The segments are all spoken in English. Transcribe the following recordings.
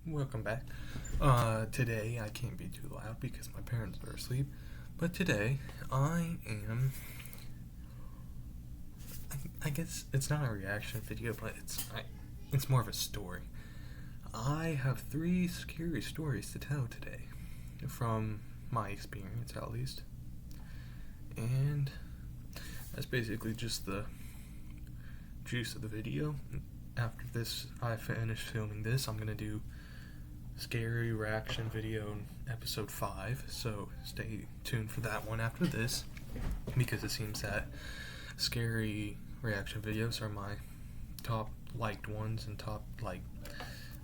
Welcome back. Today I can't be too loud because my parents are asleep, but today I guess it's not a reaction video, but it's more of a story. I have 3 scary stories to tell today, from my experience at least, and that's basically just the juice of the video. After this, I finish filming this, I'm gonna do scary reaction video in episode 5, so stay tuned for that one after this, because it seems that scary reaction videos are my top liked ones and top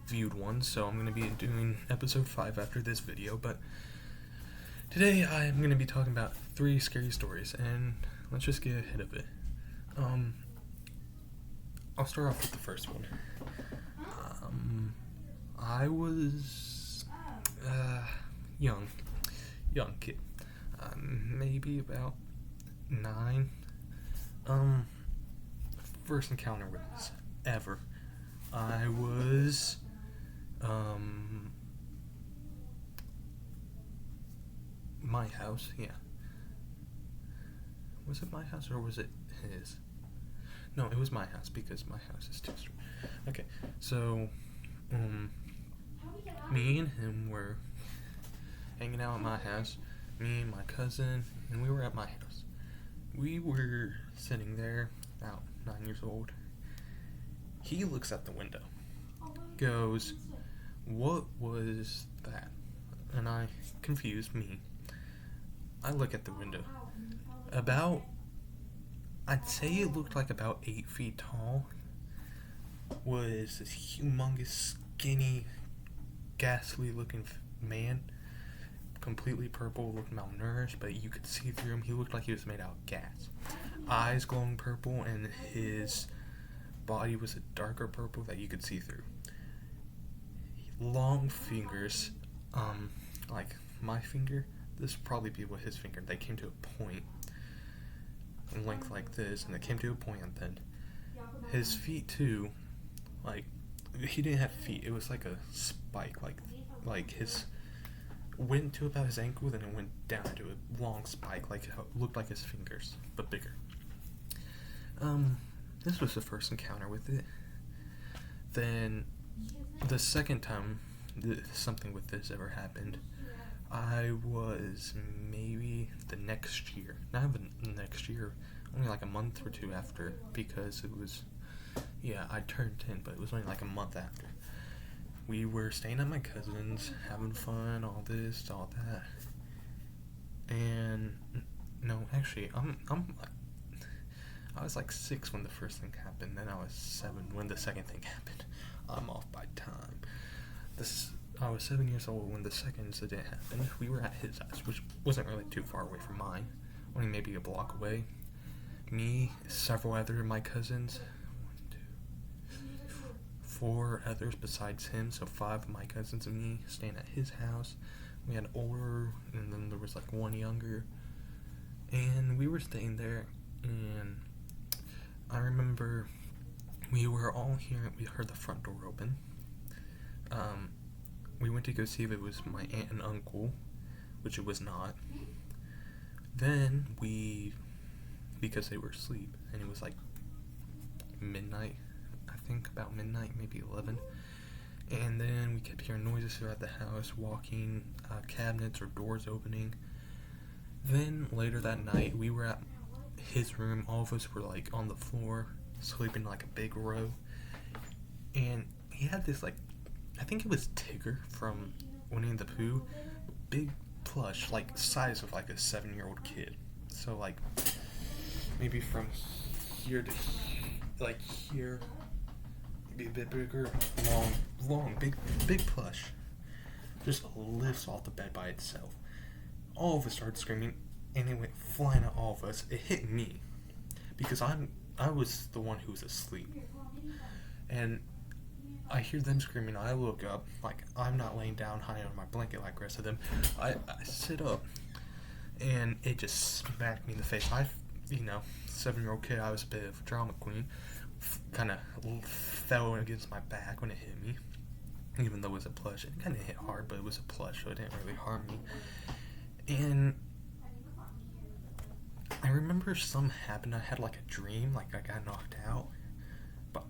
viewed ones, so I'm going to be doing episode 5 after this video. But today I'm going to be talking about 3 scary stories, and let's just get ahead of it. I'll start off with the first one. I was young kid, maybe about 9. First encounter with this ever. I was my house, yeah. Was it my house or was it his? No, it was my house because my house is 2 stories. Okay, so me and him were hanging out at my house, me and my cousin, and we were at my house. We were sitting there, about 9 years old. He looks at the window, goes, "What was that?" And I, confused me, I look at the window. I'd say it looked like about 8 feet tall, was this humongous, skinny, ghastly looking man, completely purple, looked malnourished, but you could see through him. He looked like he was made out of gas. Eyes glowing purple, and his body was a darker purple that you could see through. Long fingers, like my finger. This would probably be what his finger. They came to a point in length like this, and it came to a point, and then his feet too. Like, he didn't have feet. It was like a spike, like his went to about his ankle, then it went down to a long spike, like it looked like his fingers, but bigger. This was the first encounter with it. Then the second time something with this ever happened, I was maybe the next year. Not even the next year, only like a month or 2 after, because it was, I turned 10, but it was only like a month after. We were staying at my cousin's, having fun, all this, all that. And no, actually, I was like 6 when the first thing happened. Then I was 7 when the second thing happened. I'm off by time. I was 7 years old when the second incident happened. We were at his house, which wasn't really too far away from mine, only maybe a block away. Me, several other of my cousins, 4 others besides him, so 5 of my cousins and me staying at his house. We had older, and then there was like 1 younger, and we were staying there. And I remember we were all here. We heard the front door open. We went to go see if it was my aunt and uncle, which it was not. Then because they were asleep, and it was like midnight, I think about midnight, maybe 11. And then we kept hearing noises throughout the house, walking, cabinets or doors opening. Then later that night, we were at his room. All of us were like on the floor, sleeping like a big row. And he had this I think it was Tigger from Winnie the Pooh, big plush, like size of like a 7-year-old kid. So like maybe from here to here, maybe a bit bigger, long, big plush. Just lifts off the bed by itself. All of us started screaming, and it went flying at all of us. It hit me because I was the one who was asleep, and I hear them screaming. I look up, like I'm not laying down high on my blanket like the rest of them. I sit up, and it just smacked me in the face. 7-year-old kid, I was a bit of a drama queen. Kind of fell against my back when it hit me. even though it was a plush. It kind of hit hard, but it was a plush, so it didn't really harm me. And I remember something happened. I had like a dream, like I got knocked out, but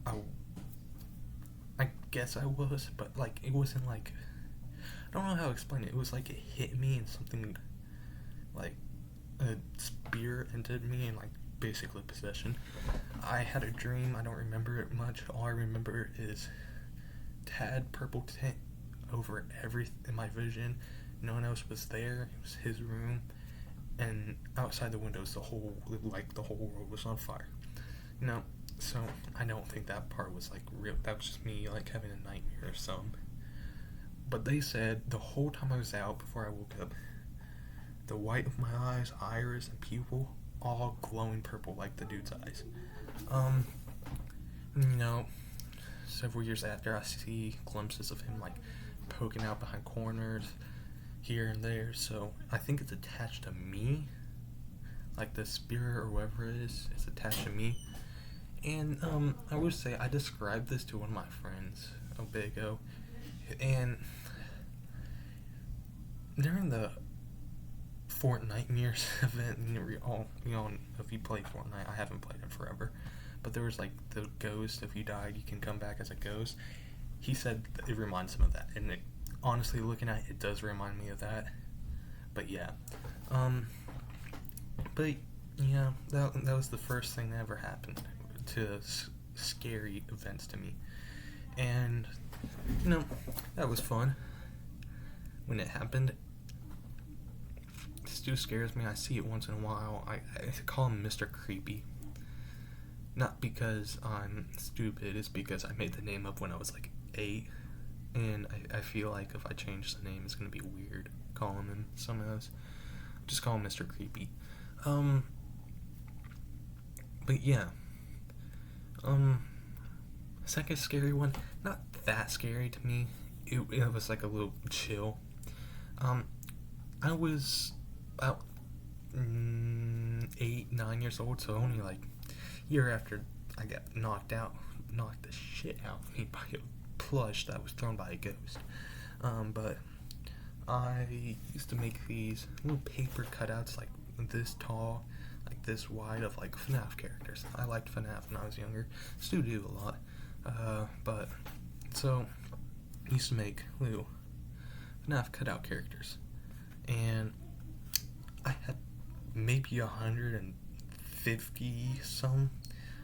I guess I was, but like it wasn't like, I don't know how to explain it. It was like it hit me and something like a spear entered me and like basically possession. I had a dream. I don't remember it much. All I remember is tad purple tint over everything in my vision. No one else was there. It was his room, and outside the windows, the whole world was on fire. So I don't think that part was like real. That was just me like having a nightmare or something. But they said the whole time I was out, before I woke up, the white of my eyes, iris, and pupil, all glowing purple like the dude's eyes. Several years after, I see glimpses of him like poking out behind corners here and there. So I think it's attached to me, like the spirit or whoever it is attached to me. And I would say I described this to one of my friends a bit ago, and during the Fortnite Years event, if you play Fortnite, I haven't played it forever, but there was like the ghost, if you died, you can come back as a ghost. He said that it reminds him of that, and honestly, looking at it does remind me of that. But yeah, that was the first thing that ever happened to scary events to me, and that was fun when it happened. Stu scares me. I see it once in a while. I call him Mr. Creepy. Not because I'm stupid, it's because I made the name up when I was like 8, and I feel like if I change the name, it's gonna be weird calling him some of those. Just call him Mr. Creepy. But yeah. Second scary one, not that scary to me. It was like a little chill. I was about 8, 9 years old, so only like a year after I got knocked the shit out of me by a plush that was thrown by a ghost. But I used to make these little paper cutouts like this tall, like this wide, of like FNAF characters. I liked FNAF when I was younger. Still do a lot. But so I used to make little FNAF cutout characters, and I had maybe 150 some,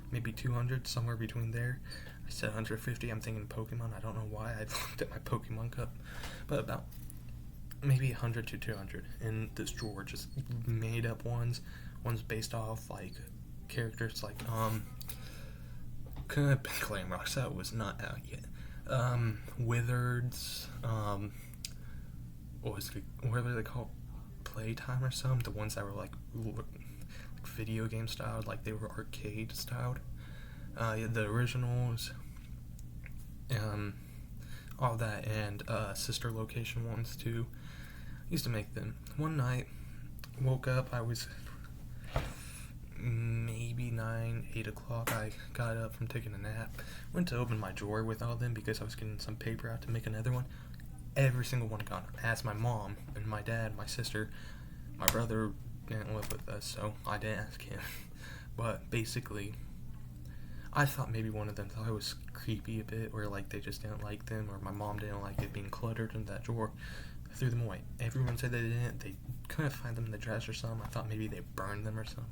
maybe 200, somewhere between there. I said 150. I'm thinking Pokemon. I don't know why I looked at my Pokemon cup, but about maybe 100 to 200 in this drawer, just made up ones based off like characters like Claim Rocks, that was not out yet. Wizards, what were they called? Playtime or something? The ones that were like video game styled, like they were arcade styled. The originals, all that, and sister location ones too. I used to make them. One night, woke up, I was maybe 9, 8 o'clock. I got up from taking a nap, went to open my drawer with all them because I was getting some paper out to make another one. Every single one gone. I asked my mom and my dad, my sister. My brother didn't live with us, so I didn't ask him. But basically, I thought maybe one of them thought it was creepy a bit, or like they just didn't like them, or my mom didn't like it being cluttered in that drawer. I threw them away. Everyone said they didn't. They couldn't find them in the trash or something. I thought maybe they burned them or something.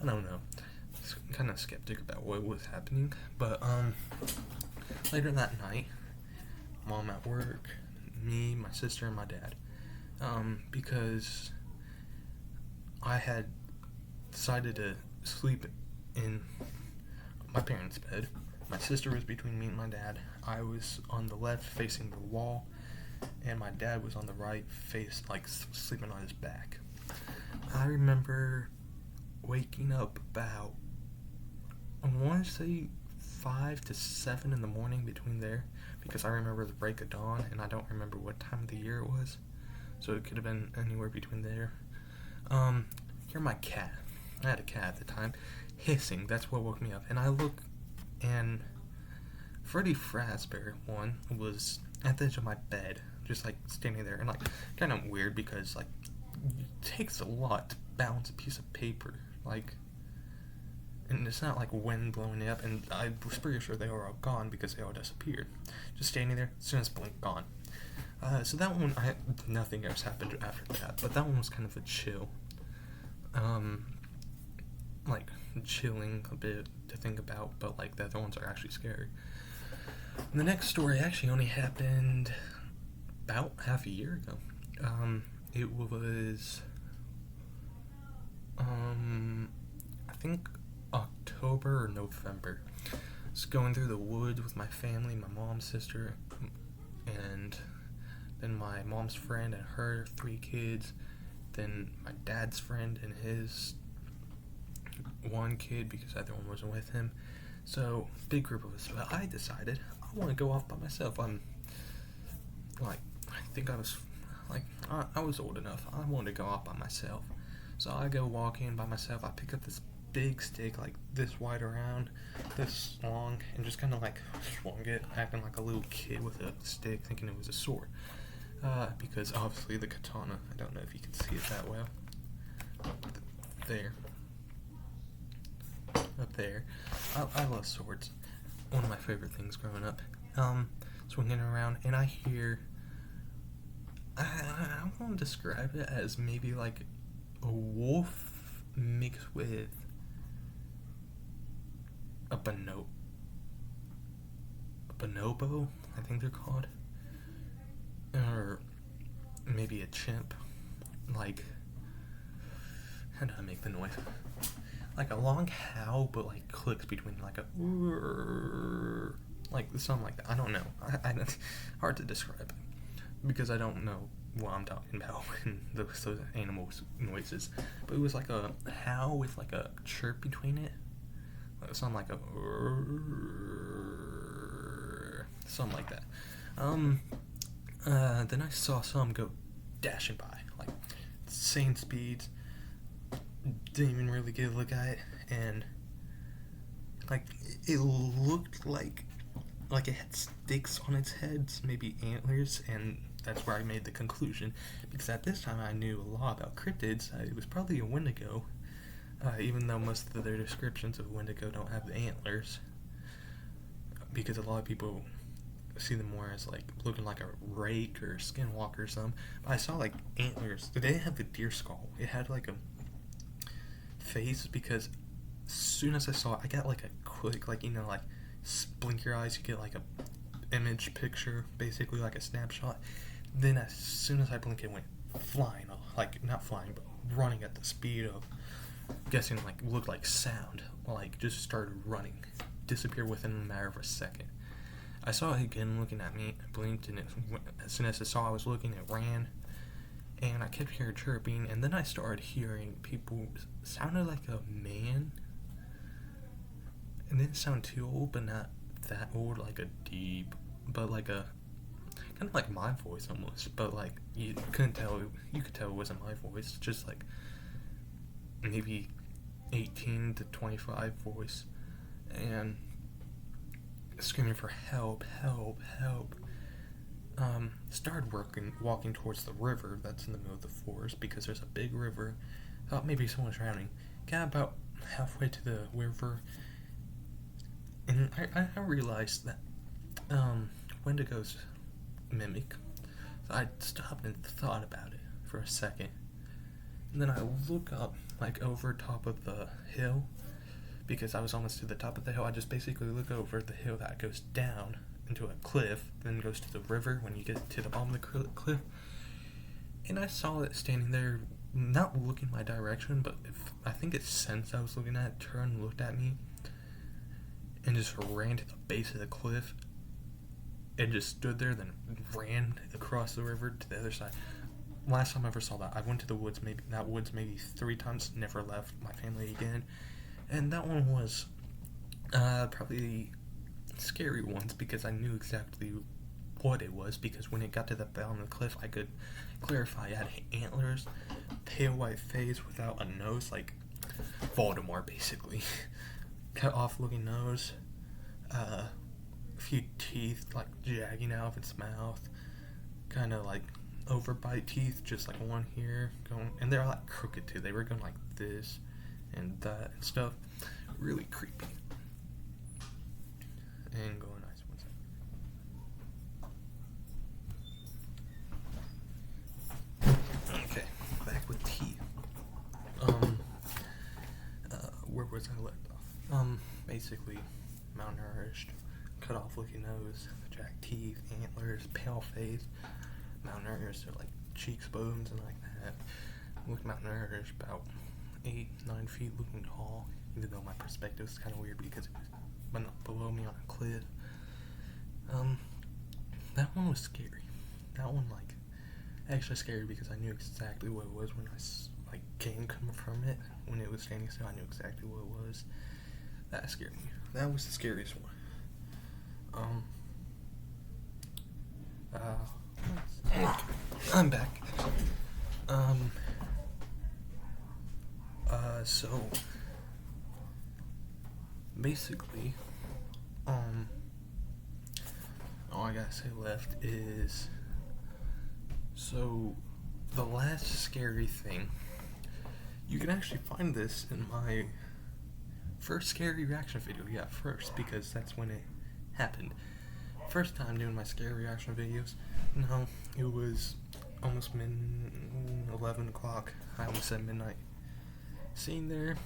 I don't know. I was kind of skeptic about what was happening. But later that night, mom at work, me, my sister, and my dad, because I had decided to sleep in my parents' bed. My sister was between me and my dad. I was on the left facing the wall, and my dad was on the right face, like sleeping on his back. I remember waking up about, I want to say 5 to 7 in the morning, between there, because I remember the break of dawn, and I don't remember what time of the year it was, so it could have been anywhere between there. Hear my cat. I had a cat at the time, hissing. That's what woke me up. And I look, and Freddy Fazbear one was at the edge of my bed, just like standing there, and like kind of weird because like it takes a lot to balance a piece of paper, like, and it's not like wind blowing it up, and I was pretty sure they were all gone because they all disappeared. Just standing there, as soon as blink, gone. So that one, nothing else happened after that, but that one was kind of a chill. Like, chilling a bit to think about, but like the other ones are actually scary. And the next story actually only happened about half a year ago. It was, I think October or November. I was going through the woods with my family, my mom's sister, and then my mom's friend and her 3 kids, then my dad's friend and his 1 kid because the other one wasn't with him. So, big group of us. But I decided I want to go off by myself. I think I was, I was old enough. I wanted to go off by myself. So I go walking by myself. I pick up this big stick, like this wide around, this long, and just kind of like swung it, acting like a little kid with a stick, thinking it was a sword. Because obviously the katana, I don't know if you can see it that well. There. Up there. I love swords. One of my favorite things growing up. Swinging around, and I hear, I want to describe it as maybe like a wolf mixed with a bonobo, I think they're called, or maybe a chimp. Like, how do I make the noise? Like a long howl, but like clicks between like a like something like that. I don't know. I hard to describe because I don't know what I'm talking about in those animals noises. But it was like a howl with like a chirp between it. Like something like a something like that. Then I saw some go dashing by, like insane speeds. Didn't even really get a look at it, and like it looked like it had sticks on its heads, maybe antlers, and that's where I made the conclusion, because at this time I knew a lot about cryptids. It was probably a Wendigo, even though most of their descriptions of Wendigo don't have the antlers, because a lot of people see them more as like looking like a rake or skinwalker or something. But I saw like antlers. They didn't have the deer skull. It had like a face, because as soon as I saw it, I got like a quick, like, you know, like blink your eyes, you get like a image picture, basically like a snapshot. Then as soon as I blinked, it went flying off, like not flying, but running at the speed of, guessing like looked like sound, like just started running, disappeared within a matter of a second. I saw it again looking at me, I blinked, and as soon as it saw I was looking, it ran. And I kept hearing chirping, and then I started hearing people, sounded like a man. And didn't sound too old, but not that old, like a deep, but like a, kind of like my voice almost, but like you could tell it wasn't my voice, just like maybe 18 to 25 voice, and screaming for help, help, help. Started walking towards the river that's in the middle of the forest, because there's a big river. Thought maybe someone's drowning. Got about halfway to the river, and I realized that Wendigos mimic. So I stopped and thought about it for a second, and then I look up, like over top of the hill, because I was almost to the top of the hill. I just basically look over the hill that goes down into a cliff, then goes to the river when you get to the bottom of the cliff. And I saw it standing there, not looking my direction, but I think it sensed I was looking at it, turned and looked at me, and just ran to the base of the cliff, and just stood there, then ran across the river to the other side. Last time I ever saw that, I went to the woods, maybe 3 times, never left my family again. And that one was probably scary ones, because I knew exactly what it was, because when it got to the bottom of the cliff, I could clarify it had antlers, pale white face without a nose, like Voldemort basically. Cut off looking nose, teeth like jagging out of its mouth, kind of like overbite teeth, just like one here going, and they're like crooked too. They were going like this and that and stuff. Really creepy. And going nice. One second. Okay, back with teeth. Where was I left off? Basically, malnourished, cut off looking nose, jagged teeth, antlers, pale face. Malnourished, they're like cheeks, bones, and like that. Look malnourished, about 8-9 feet, looking tall. Even though my perspective is kind of weird because it was below me on a cliff. That one was scary. That one like actually scary because I knew exactly what it was when I came from it. When it was standing still, I knew exactly what it was. That scared me. That was the scariest one. I'm back. So basically, all I gotta say left is, so the last scary thing, you can actually find this in my first scary reaction video. Yeah, first, because that's when it happened. First time doing my scary reaction videos. No, it was almost 11 o'clock. I almost said midnight. Sitting there,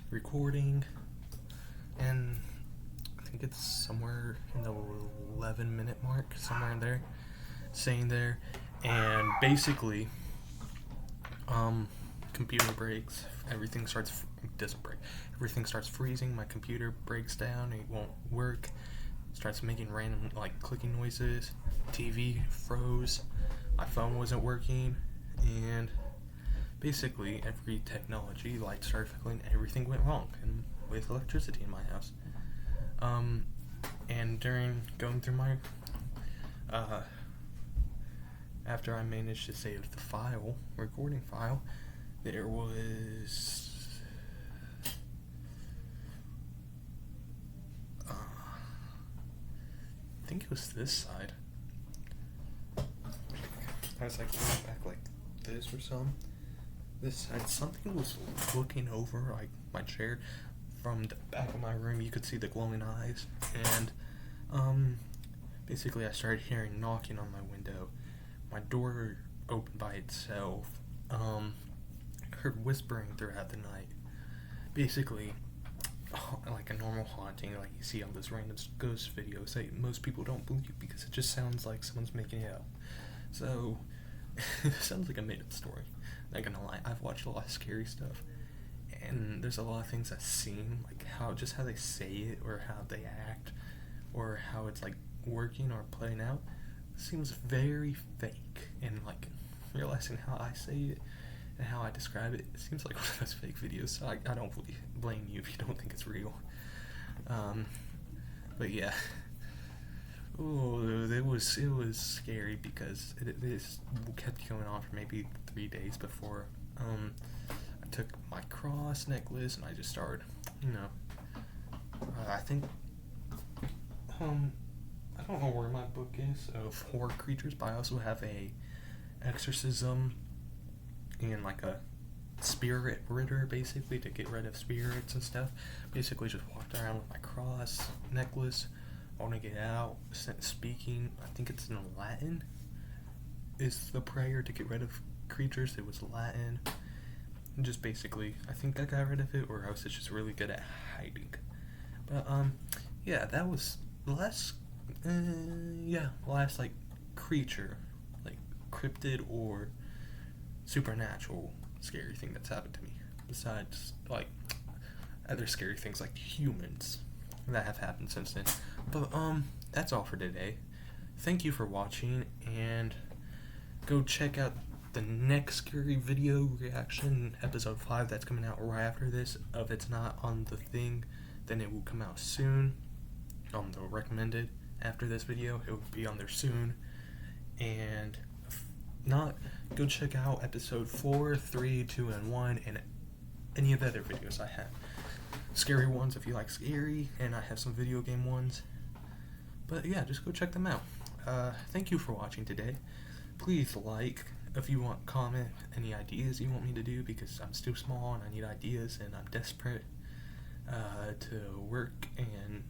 recording, and I think it's somewhere in the 11-minute mark, somewhere in there. Sitting there, and basically, computer breaks. Everything doesn't break. Everything starts freezing. My computer breaks down. It won't work. Starts making random clicking noises. TV froze. My phone wasn't working, and basically every technology light started failing. Everything went wrong, and with electricity in my house. And during going through my after I managed to save the recording file, there was I think it was this side. I was going back like this or something. This side, something was looking over my chair from the back of my room. You could see the glowing eyes, and basically I started hearing knocking on my window. My door opened by itself. Heard whispering throughout the night. Basically, like a normal haunting, like you see on those random ghost videos that most people don't believe because it just sounds like someone's making it up. So, it sounds like a made-up story. Not gonna lie, I've watched a lot of scary stuff, and there's a lot of things that seem like how they say it, or how they act, or how it's working or playing out, seems very fake. And realizing how I say it and how I describe it, it seems like one of those fake videos. So I don't blame you if you don't think it's real. But yeah. Oh, it was scary because it kept going on for maybe 3 days before I took my cross necklace and I just started, I think I don't know where my book is of horror creatures, but I also have a exorcism and a spirit ritter, basically, to get rid of spirits and stuff. Basically just walked around with my cross necklace, holding it out, speaking, I think it's in Latin, is the prayer to get rid of creatures. It was Latin. And just basically, I think I got rid of it, or I was just really good at hiding. But, yeah, that was the last creature, cryptid or supernatural scary thing that's happened to me. Besides, other scary things like humans that have happened since then. But, that's all for today. Thank you for watching, and go check out the next scary video reaction, episode 5, that's coming out right after this. If it's not on the thing, then it will come out soon on the recommended. After this video, it will be on there soon. And if not, go check out episode 4, 3, 2, and 1, and any of the other videos I have. Scary ones if you like scary, and I have some video game ones. But yeah, just go check them out. Thank you for watching today. Please like, if you want, comment any ideas you want me to do, because I'm still small and I need ideas and I'm desperate to work and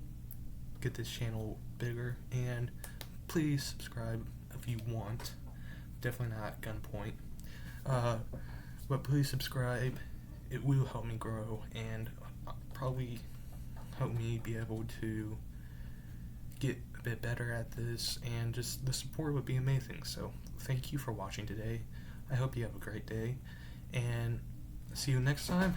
get this channel bigger. And please subscribe if you want. Definitely not at gunpoint. But please subscribe. It will help me grow and probably help me be able to get a bit better at this, and just the support would be amazing. So thank you for watching today. I hope you have a great day, and see you next time.